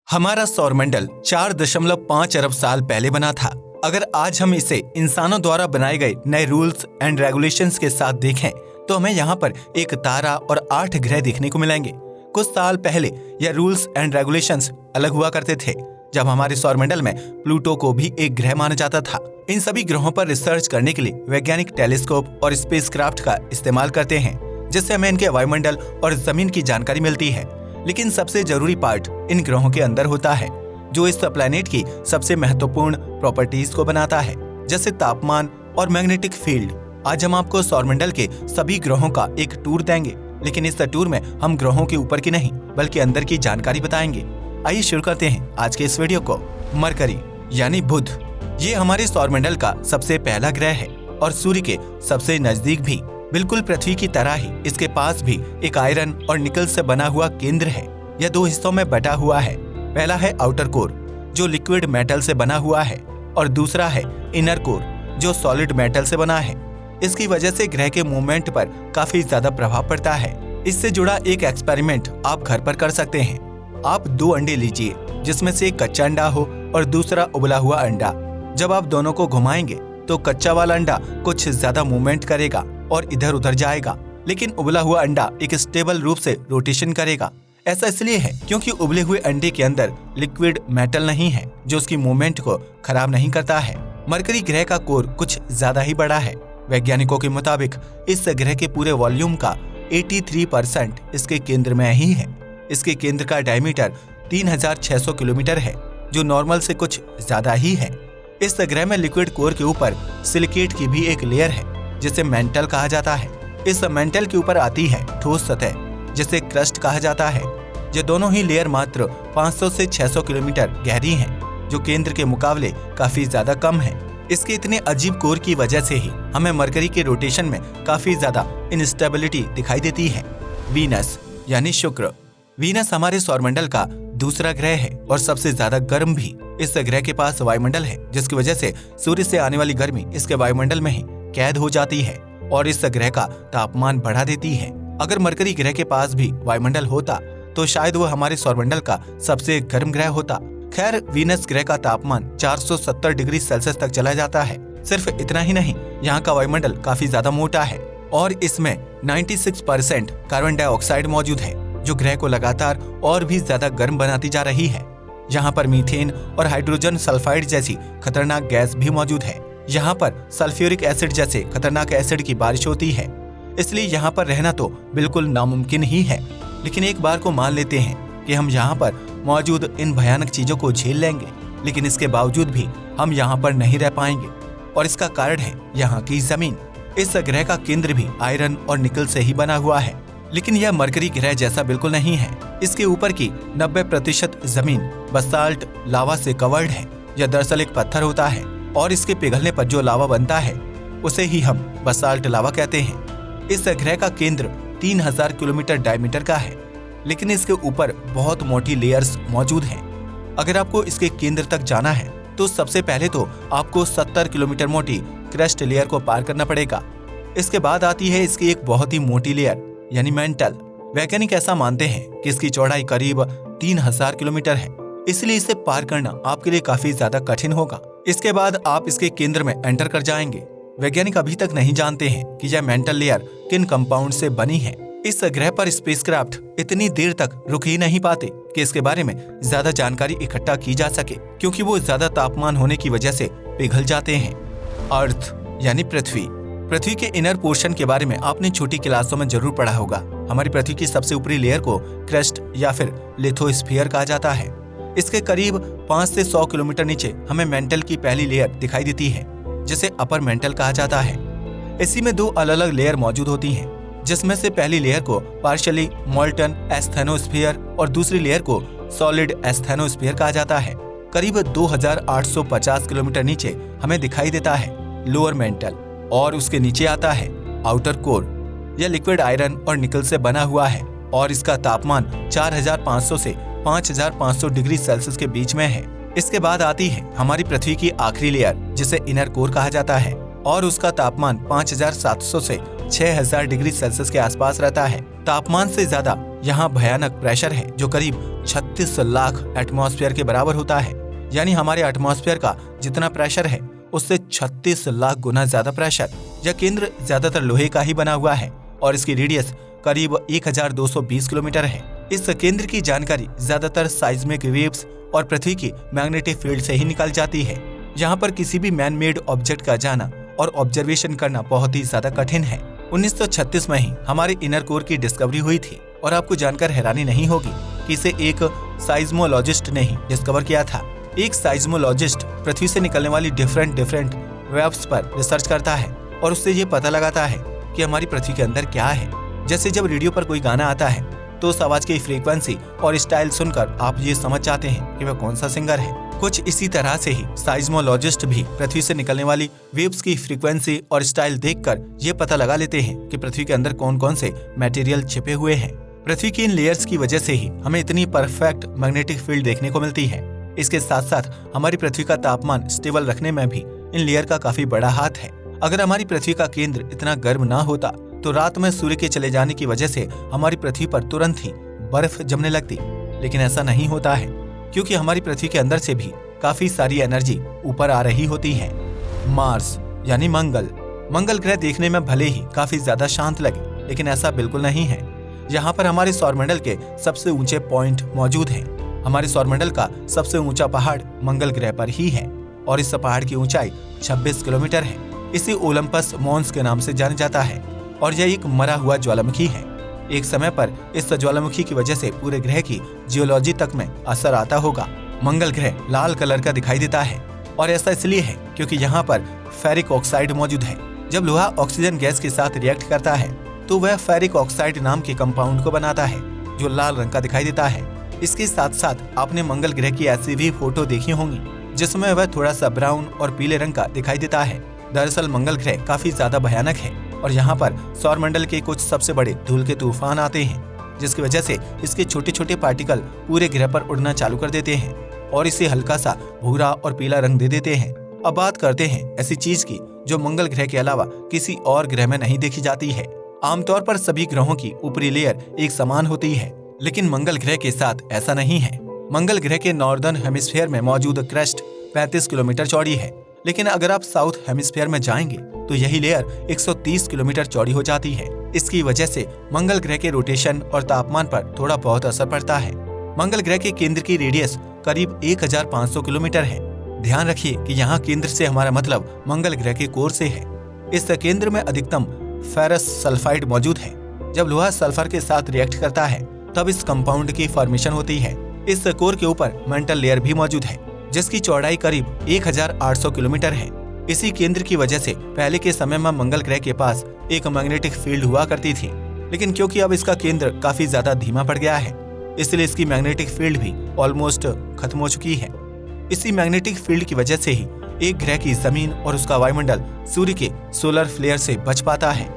हमारा सौरमंडल 4.5 अरब साल पहले बना था। अगर आज हम इसे इंसानों द्वारा बनाए गए नए रूल्स एंड रेगुलेशंस के साथ देखें तो हमें यहाँ पर एक तारा और 8 ग्रह देखने को मिलेंगे। कुछ साल पहले यह रूल्स एंड रेगुलेशंस अलग हुआ करते थे, जब हमारे सौरमंडल में प्लूटो को भी एक ग्रह माना जाता था। इन सभी ग्रहों पर रिसर्च करने के लिए वैज्ञानिक टेलीस्कोप और स्पेसक्राफ्ट का इस्तेमाल करते हैं, जिससे हमें इनके वायुमंडल और जमीन की जानकारी मिलती है। लेकिन सबसे जरूरी पार्ट इन ग्रहों के अंदर होता है, जो इस प्लैनेट की सबसे महत्वपूर्ण प्रॉपर्टीज को बनाता है, जैसे तापमान और मैग्नेटिक फील्ड। आज हम आपको सौरमंडल के सभी ग्रहों का एक टूर देंगे, लेकिन इस टूर में हम ग्रहों के ऊपर की नहीं बल्कि अंदर की जानकारी बताएंगे। आइए शुरू करते हैं आज के इस वीडियो को। मरकरी यानी बुध, ये हमारे सौरमंडल का सबसे पहला ग्रह है और सूर्य के सबसे नजदीक भी। बिल्कुल पृथ्वी की तरह ही इसके पास भी एक आयरन और निकल से बना हुआ केंद्र है। यह 2 हिस्सों में बटा हुआ है। पहला है आउटर कोर, जो लिक्विड मेटल से बना हुआ है, और दूसरा है इनर कोर, जो सॉलिड मेटल से बना है। इसकी वजह से ग्रह के मूवमेंट पर काफी ज्यादा प्रभाव पड़ता है। इससे जुड़ा एक एक्सपेरिमेंट आप घर पर कर सकते हैं। आप 2 अंडे लीजिए, जिसमें से एक कच्चा अंडा हो और दूसरा उबला हुआ अंडा। जब आप दोनों को घुमाएंगे तो कच्चा वाला अंडा कुछ ज्यादा मूवमेंट करेगा और इधर उधर जाएगा, लेकिन उबला हुआ अंडा एक स्टेबल रूप से रोटेशन करेगा। ऐसा इसलिए है क्योंकि उबले हुए अंडे के अंदर लिक्विड मेटल नहीं है, जो उसकी मूवमेंट को खराब नहीं करता है। मरकरी ग्रह का कोर कुछ ज्यादा ही बड़ा है। वैज्ञानिकों के मुताबिक इस ग्रह के पूरे वॉल्यूम का 83% इसके केंद्र में ही है। इसके केंद्र का डायमीटर 3600 किलोमीटर है, जो नॉर्मल से कुछ ज्यादा ही है। इस ग्रह में लिक्विड कोर के ऊपर सिलिकेट की भी एक लेयर है, जिसे मेंटल कहा जाता है। इस मेंटल के ऊपर आती है ठोस सतह, जिसे क्रस्ट कहा जाता है। ये दोनों ही लेयर मात्र 500 से 600 किलोमीटर गहरी हैं, जो केंद्र के मुकाबले काफी ज्यादा कम है। इसके इतने अजीब कोर की वजह से ही हमें मरकरी के रोटेशन में काफी ज्यादा इनस्टेबिलिटी दिखाई देती है। वीनस यानी शुक्र, वीनस हमारे सौरमंडल का दूसरा ग्रह है और सबसे ज्यादा गर्म भी। इस ग्रह के पास वायुमंडल है, जिसकी वजह से सूर्य से आने वाली गर्मी इसके वायुमंडल में ही कैद हो जाती है और इस ग्रह का तापमान बढ़ा देती है। अगर मरकरी ग्रह के पास भी वायुमंडल होता तो शायद वो हमारे सौरमंडल का सबसे गर्म ग्रह होता। खैर, वीनस ग्रह का तापमान 470 डिग्री सेल्सियस तक चला जाता है। सिर्फ इतना ही नहीं, यहाँ का वायुमंडल काफी ज्यादा मोटा है और इसमें 96% कार्बन डाइऑक्साइड मौजूद है, जो ग्रह को लगातार और भी ज्यादा गर्म बनाती जा रही है। यहाँ पर मीथेन और हाइड्रोजन सल्फाइड जैसी खतरनाक गैस भी मौजूद है। यहाँ पर सल्फ्यूरिक एसिड जैसे खतरनाक एसिड की बारिश होती है, इसलिए यहाँ पर रहना तो बिल्कुल नामुमकिन ही है। लेकिन एक बार को मान लेते हैं कि हम यहाँ पर मौजूद इन भयानक चीजों को झेल लेंगे, लेकिन इसके बावजूद भी हम यहाँ पर नहीं रह पाएंगे, और इसका कारण है यहाँ की जमीन। इस ग्रह का केंद्र भी आयरन और निकल से ही बना हुआ है, लेकिन यह मरकरी ग्रह जैसा बिल्कुल नहीं है। इसके ऊपर की 90% जमीन बसाल्ट लावा से कवर्ड है। यह दरअसल एक पत्थर होता है और इसके पिघलने पर जो लावा बनता है उसे ही हम बसाल्ट लावा कहते हैं। इस ग्रह का केंद्र 3000 किलोमीटर डायमीटर का है, लेकिन इसके ऊपर बहुत मोटी लेयर्स मौजूद हैं। अगर आपको इसके केंद्र तक जाना है तो सबसे पहले तो आपको 70 किलोमीटर मोटी क्रस्ट लेयर को पार करना पड़ेगा। इसके बाद आती है इसकी एक बहुत ही मोटी लेयर यानी मेंटल। वैज्ञानिक ऐसा मानते हैं कि इसकी चौड़ाई करीब 3000 किलोमीटर है, इसलिए इसे पार करना आपके लिए काफी ज्यादा कठिन होगा। इसके बाद आप इसके केंद्र में एंटर कर जाएंगे। वैज्ञानिक अभी तक नहीं जानते हैं कि यह मेंटल लेयर किन कंपाउंड से बनी है। इस ग्रह पर स्पेसक्राफ्ट इतनी देर तक रुक ही नहीं पाते कि इसके बारे में ज्यादा जानकारी इकट्ठा की जा सके, क्योंकि वो ज्यादा तापमान होने की वजह से पिघल जाते हैं। अर्थ यानी पृथ्वी, पृथ्वी के इनर पोर्शन के बारे में आपने छोटी क्लासों में जरूर पढ़ा होगा। हमारी पृथ्वी की सबसे ऊपरी लेयर को क्रस्ट या फिर लिथोस्फीयर कहा जाता है। इसके करीब 5 से 100 किलोमीटर नीचे हमें मेंटल की पहली लेयर दिखाई देती है, जिसे अपर मेंटल कहा जाता है। इसी में 2 अलग अलग लेयर मौजूद होती हैं, जिसमें से पहली लेयर को पार्शियली मोल्टन एस्थेनोस्फीयर और दूसरी लेयर को सॉलिड एस्थेनोस्फीयर कहा जाता है। करीब 2850 किलोमीटर नीचे हमें दिखाई देता है लोअर मेंटल, और उसके नीचे आता है आउटर कोर। यह लिक्विड आयरन और निकल से बना हुआ है और इसका तापमान 4500 से 5500 डिग्री सेल्सियस के बीच में है। इसके बाद आती है हमारी पृथ्वी की आखिरी लेयर, जिसे इनर कोर कहा जाता है, और उसका तापमान 5700 से 6000 डिग्री सेल्सियस के आसपास रहता है। तापमान से ज्यादा यहाँ भयानक प्रेशर है जो करीब 36 लाख एटमॉस्फेयर के बराबर होता है। यानी हमारे एटमॉस्फेयर का जितना प्रेशर है उससे 36 लाख गुना ज्यादा प्रेशर। यह केंद्र ज्यादातर लोहे का ही बना हुआ है और इसकी रेडियस करीब 1220 किलोमीटर है। इस केंद्र की जानकारी ज्यादातर साइज्मिक वेव्स और पृथ्वी की मैग्नेटिक फील्ड से ही निकल जाती है। यहाँ पर किसी भी मैन मेड ऑब्जेक्ट का जाना और ऑब्जर्वेशन करना बहुत ही ज्यादा कठिन है। 1936 में ही हमारे इनर कोर की डिस्कवरी हुई थी और आपको जानकर हैरानी नहीं होगी कि इसे एक साइज्मोलॉजिस्ट ने ही डिस्कवर किया था। एक साइज्मोलॉजिस्ट पृथ्वी से निकलने वाली डिफरेंट वेव्स पर रिसर्च करता है और उससे ये पता लगाता है कि हमारी पृथ्वी के अंदर क्या है। जैसे जब रेडियो पर कोई गाना आता है तो उस आवाज की फ्रीक्वेंसी और स्टाइल सुनकर आप ये समझ जाते हैं कि वह कौन सा सिंगर है। कुछ इसी तरह से ही साइज्मोलॉजिस्ट भी पृथ्वी से निकलने वाली वेव्स की फ्रीक्वेंसी और स्टाइल देखकर ये पता लगा लेते हैं कि पृथ्वी के अंदर कौन कौन से मटेरियल छिपे हुए हैं। पृथ्वी की इन लेयर्स की वजह से ही हमें इतनी परफेक्ट मैग्नेटिक फील्ड देखने को मिलती है। इसके साथ साथ हमारी पृथ्वी का तापमान स्टेबल रखने में भी इन लेयर का काफी बड़ा हाथ है। अगर हमारी पृथ्वी का केंद्र इतना गर्म ना होता तो रात में सूर्य के चले जाने की वजह से हमारी पृथ्वी पर तुरंत ही बर्फ जमने लगती, लेकिन ऐसा नहीं होता है क्योंकि हमारी पृथ्वी के अंदर से भी काफी सारी एनर्जी ऊपर आ रही होती है। मार्स यानी मंगल ग्रह देखने में भले ही काफी ज्यादा शांत लगे, लेकिन ऐसा बिल्कुल नहीं है। यहाँ पर हमारे सौरमंडल के सबसे ऊंचे पॉइंट मौजूद हैं। हमारे सौरमंडल का सबसे ऊंचा पहाड़ मंगल ग्रह पर ही है और इस पहाड़ की ऊंचाई 26 किलोमीटर है। इसे ओलंपस मॉन्स के नाम से जाना जाता है और यह एक मरा हुआ ज्वालामुखी है। एक समय पर इस ज्वालामुखी की वजह से पूरे ग्रह की जियोलॉजी तक में असर आता होगा। मंगल ग्रह लाल कलर का दिखाई देता है और ऐसा इसलिए है क्योंकि यहाँ पर फेरिक ऑक्साइड मौजूद है। जब लोहा ऑक्सीजन गैस के साथ रिएक्ट करता है तो वह फेरिक ऑक्साइड नाम के कंपाउंड को बनाता है जो लाल रंग का दिखाई देता है। इसके साथ साथ आपने मंगल ग्रह की ऐसी भी फोटो देखी होंगी जिसमें वह थोड़ा सा ब्राउन और पीले रंग का दिखाई देता है। दरअसल मंगल ग्रह काफी ज्यादा भयानक है और यहाँ पर सौरमंडल के कुछ सबसे बड़े धूल के तूफान आते हैं जिसकी वजह से इसके छोटे छोटे पार्टिकल पूरे ग्रह पर उड़ना चालू कर देते हैं और इसे हल्का सा भूरा और पीला रंग दे देते हैं। अब बात करते हैं ऐसी चीज की जो मंगल ग्रह के अलावा किसी और ग्रह में नहीं देखी जाती है। आमतौर पर सभी ग्रहों की ऊपरी लेयर एक समान होती है, लेकिन मंगल ग्रह के साथ ऐसा नहीं है। मंगल ग्रह के नॉर्दर्न हेमिस्फीयर में मौजूद क्रेस्ट 35 किलोमीटर चौड़ी है, लेकिन अगर आप साउथ हेमिस्फीयर में जाएंगे तो यही लेयर 130 किलोमीटर चौड़ी हो जाती है। इसकी वजह से मंगल ग्रह के रोटेशन और तापमान पर थोड़ा बहुत असर पड़ता है। मंगल ग्रह के केंद्र की रेडियस करीब 1500 किलोमीटर है। ध्यान रखिए कि यहाँ केंद्र से हमारा मतलब मंगल ग्रह के कोर से है। इस केंद्र में अधिकतम फेरस सल्फाइड मौजूद है। जब लोहा सल्फर के साथ रिएक्ट करता है तब इस कंपाउंड की फॉर्मेशन होती है। इस कोर के ऊपर मेंटल लेयर भी मौजूद है जिसकी चौड़ाई करीब 1800 किलोमीटर है। इसी केंद्र की वजह से पहले के समय में मंगल ग्रह के पास एक मैग्नेटिक फील्ड हुआ करती थी, लेकिन क्योंकि अब इसका केंद्र काफी ज्यादा धीमा पड़ गया है इसलिए इसकी मैग्नेटिक फील्ड भी ऑलमोस्ट खत्म हो चुकी है। इसी मैग्नेटिक फील्ड की वजह से ही एक ग्रह की जमीन और उसका वायुमंडल सूर्य के सोलर फ्लेयर से बच पाता है।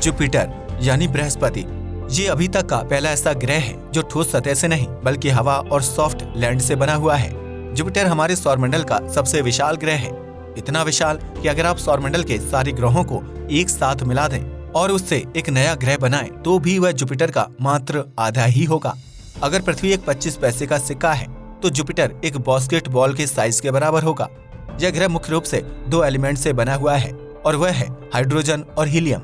जुपिटर यानी बृहस्पति, ये अभी तक का पहला ऐसा ग्रह है जो ठोस सतह से नहीं बल्कि हवा और सॉफ्ट लैंड से बना हुआ है। जुपिटर हमारे सौरमंडल का सबसे विशाल ग्रह है, इतना विशाल कि अगर आप सौरमंडल के सारे ग्रहों को एक साथ मिला दें और उससे एक नया ग्रह बनाएं तो भी वह जुपिटर का मात्र आधा ही होगा। अगर पृथ्वी एक 25 पैसे का सिक्का है तो जुपिटर एक बास्केटबॉल के साइज के बराबर होगा। यह ग्रह मुख्य रूप से 2 एलिमेंट से बना हुआ है और वह है हाइड्रोजन और हीलियम।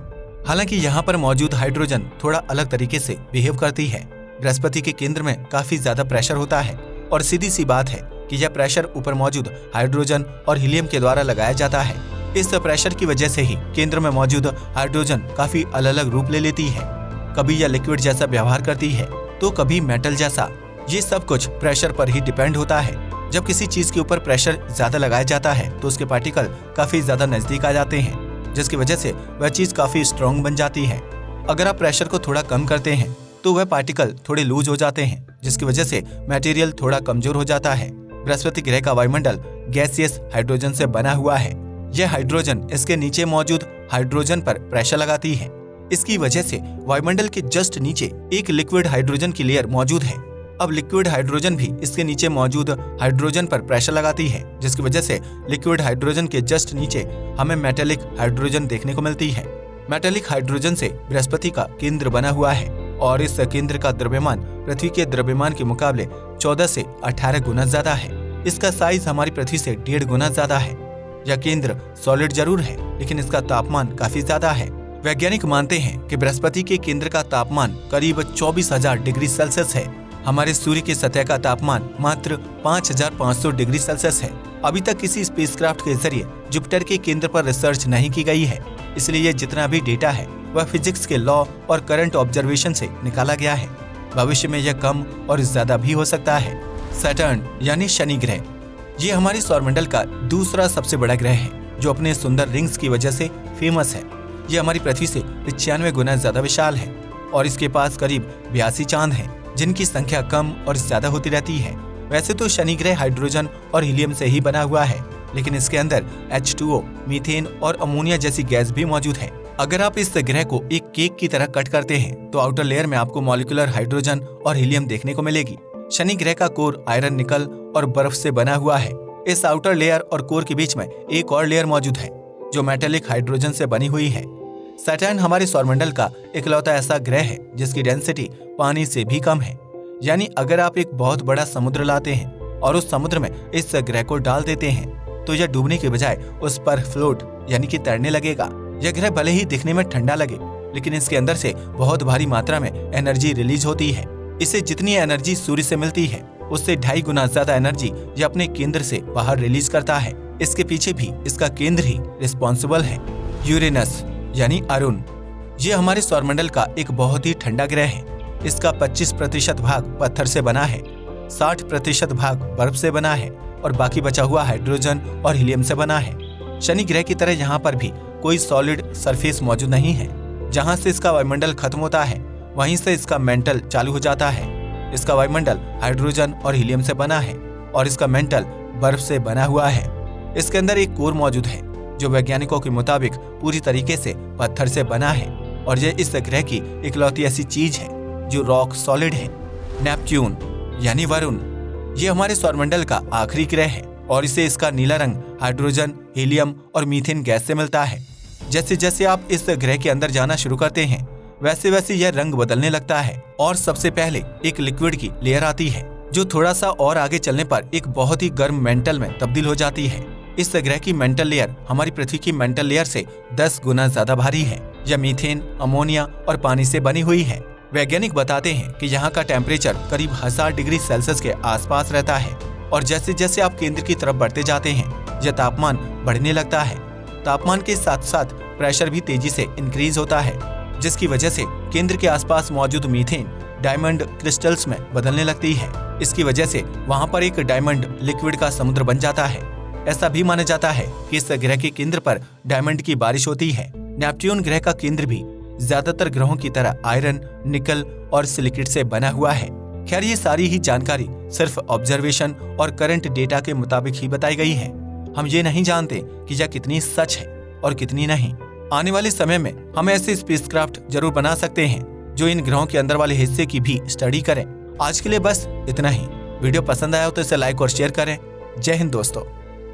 हालांकि यहाँ पर मौजूद हाइड्रोजन थोड़ा अलग तरीके से बिहेव करती है। बृहस्पति के केंद्र में काफी ज्यादा प्रेशर होता है और सीधी सी बात है कि यह प्रेशर ऊपर मौजूद हाइड्रोजन और हीलियम के द्वारा लगाया जाता है। इस प्रेशर की वजह से ही केंद्र में मौजूद हाइड्रोजन काफी अलग अलग रूप ले लेती है। कभी यह लिक्विड जैसा व्यवहार करती है तो कभी मेटल जैसा। ये सब कुछ प्रेशर पर ही डिपेंड होता है। जब किसी चीज के ऊपर प्रेशर ज्यादा लगाया जाता है तो उसके पार्टिकल काफी ज्यादा नजदीक आ जाते हैं, जिसकी वजह से वह चीज काफी स्ट्रॉन्ग बन जाती है। अगर आप प्रेशर को थोड़ा कम करते हैं तो वह पार्टिकल थोड़े लूज हो जाते हैं, जिसकी वजह से मटेरियल थोड़ा कमजोर हो जाता है। बृहस्पति ग्रह का वायुमंडल गैसियस हाइड्रोजन से बना हुआ है। यह हाइड्रोजन इसके नीचे मौजूद हाइड्रोजन पर प्रेशर लगाती है। इसकी वजह से वायुमंडल के जस्ट नीचे एक लिक्विड हाइड्रोजन की लेयर मौजूद है। अब लिक्विड हाइड्रोजन भी इसके नीचे मौजूद हाइड्रोजन पर प्रेशर लगाती है, जिसकी वजह से लिक्विड हाइड्रोजन के जस्ट नीचे हमें मेटेलिक हाइड्रोजन देखने को मिलती है। मेटालिक हाइड्रोजन से बृहस्पति का केंद्र बना हुआ है और इस केंद्र का द्रव्यमान पृथ्वी के द्रव्यमान के मुकाबले 14 से 18 गुना ज्यादा है। इसका साइज हमारी पृथ्वी से 1.5 गुना ज्यादा है। यह केंद्र सॉलिड जरूर है, लेकिन इसका तापमान काफी ज्यादा है। वैज्ञानिक मानते हैं कि बृहस्पति के केंद्र का तापमान करीब 24,000 डिग्री सेल्सियस है। हमारे सूर्य की सतह का तापमान मात्र 5,500 डिग्री सेल्सियस है। अभी तक किसी स्पेसक्राफ्ट के जरिए जुपिटर के केंद्र पर रिसर्च नहीं की गई है, इसलिए ये जितना भी डेटा है वह फिजिक्स के लॉ और करंट ऑब्जर्वेशन से निकाला गया है। भविष्य में यह कम और ज्यादा भी हो सकता है। सैटर्न यानी शनि ग्रह, ये हमारे सौरमंडल का दूसरा सबसे बड़ा ग्रह है, जो अपने सुंदर रिंग्स की वजह से फेमस है। ये हमारी पृथ्वी से 95 गुना ज्यादा विशाल है और इसके पास करीब 82 चांद हैं, जिनकी संख्या कम और ज्यादा होती रहती है। वैसे तो शनि ग्रह हाइड्रोजन और हीलियम से ही बना हुआ है, लेकिन इसके अंदर H2O, मीथेन और अमोनिया जैसी गैस भी मौजूद है। अगर आप इस ग्रह को एक केक की तरह कट करते हैं तो आउटर लेयर में आपको मॉलिक्यूलर हाइड्रोजन और हीलियम देखने को मिलेगी। शनि ग्रह का कोर आयरन, निकल और बर्फ से बना हुआ है। इस आउटर लेयर और कोर के बीच में एक और लेयर मौजूद है जो मेटालिक हाइड्रोजन से बनी हुई है। सैटर्न हमारे सौरमंडल का इकलौता ऐसा ग्रह है जिसकी डेंसिटी पानी से भी कम है। यानी अगर आप एक बहुत बड़ा समुद्र लाते हैं और उस समुद्र में इस ग्रह को डाल देते हैं तो यह डूबने के बजाय उस पर फ्लोट यानी कि तैरने लगेगा। यह ग्रह भले ही दिखने में ठंडा लगे, लेकिन इसके अंदर से बहुत भारी मात्रा में एनर्जी रिलीज होती है। इसे जितनी एनर्जी सूर्य से मिलती है उससे 2.5 गुना ज्यादा एनर्जी यह अपने केंद्र से बाहर रिलीज करता है। इसके पीछे भी इसका केंद्र ही रिस्पॉन्सिबल है। यूरेनस यानी अरुण, ये हमारे सौरमंडल का एक बहुत ही ठंडा ग्रह है। इसका 25% भाग पत्थर से बना है, 60% भाग बर्फ से बना है और बाकी बचा हुआ हाइड्रोजन और हीलियम से बना है। शनि ग्रह की तरह यहाँ पर भी कोई सॉलिड सरफेस मौजूद नहीं है। जहाँ से इसका वायुमंडल खत्म होता है वहीं से इसका मेंटल चालू हो जाता है। इसका वायुमंडल हाइड्रोजन और हीलियम से बना है और इसका मेंटल बर्फ से बना हुआ है। इसके अंदर एक कोर मौजूद है जो वैज्ञानिकों के मुताबिक पूरी तरीके से पत्थर से बना है और यह इस ग्रह की इकलौती ऐसी चीज है जो रॉक सॉलिड है। नेपच्यून यानी वरुण, ये हमारे सौरमंडल का आखिरी ग्रह है और इसे इसका नीला रंग हाइड्रोजन, हीलियम और मीथेन गैस से मिलता है। जैसे जैसे आप इस ग्रह के अंदर जाना शुरू करते हैं वैसे वैसे यह रंग बदलने लगता है और सबसे पहले एक लिक्विड की लेयर आती है जो थोड़ा सा और आगे चलने पर एक बहुत ही गर्म मेंटल में तब्दील हो जाती है। इस ग्रह की मेंटल लेयर हमारी पृथ्वी की मेंटल लेयर से 10 गुना ज्यादा भारी है। यह मीथेन, अमोनिया और पानी से बनी हुई है। वैज्ञानिक बताते हैं कि यहाँ का टेम्परेचर करीब 1000 डिग्री सेल्सियस के आसपास रहता है और जैसे जैसे आप केंद्र की तरफ बढ़ते जाते हैं यह तापमान बढ़ने लगता है। तापमान के साथ साथ प्रेशर भी तेजी से इंक्रीज होता है, जिसकी वजह से केंद्र के आसपास मौजूद मीथेन डायमंड क्रिस्टल्स में बदलने लगती है। इसकी वजह से वहाँ पर एक डायमंड लिक्विड का समुद्र बन जाता है। ऐसा भी माना जाता है कि इस ग्रह के केंद्र पर डायमंड की बारिश होती है। नेपच्यून ग्रह का केंद्र भी ज्यादातर ग्रहों की तरह आयरन, निकल और सिलिकेट से बना हुआ है। खैर, ये सारी ही जानकारी सिर्फ ऑब्जर्वेशन और करंट डेटा के मुताबिक ही बताई गई है। हम ये नहीं जानते कि यह कितनी सच है और कितनी नहीं। आने वाले समय में हम ऐसे स्पेसक्राफ्ट जरूर बना सकते हैं जो इन ग्रहों के अंदर वाले हिस्से की भी स्टडी करें। आज के लिए बस इतना ही। वीडियो पसंद आया हो तो इसे लाइक और शेयर करें। जय हिंद दोस्तों।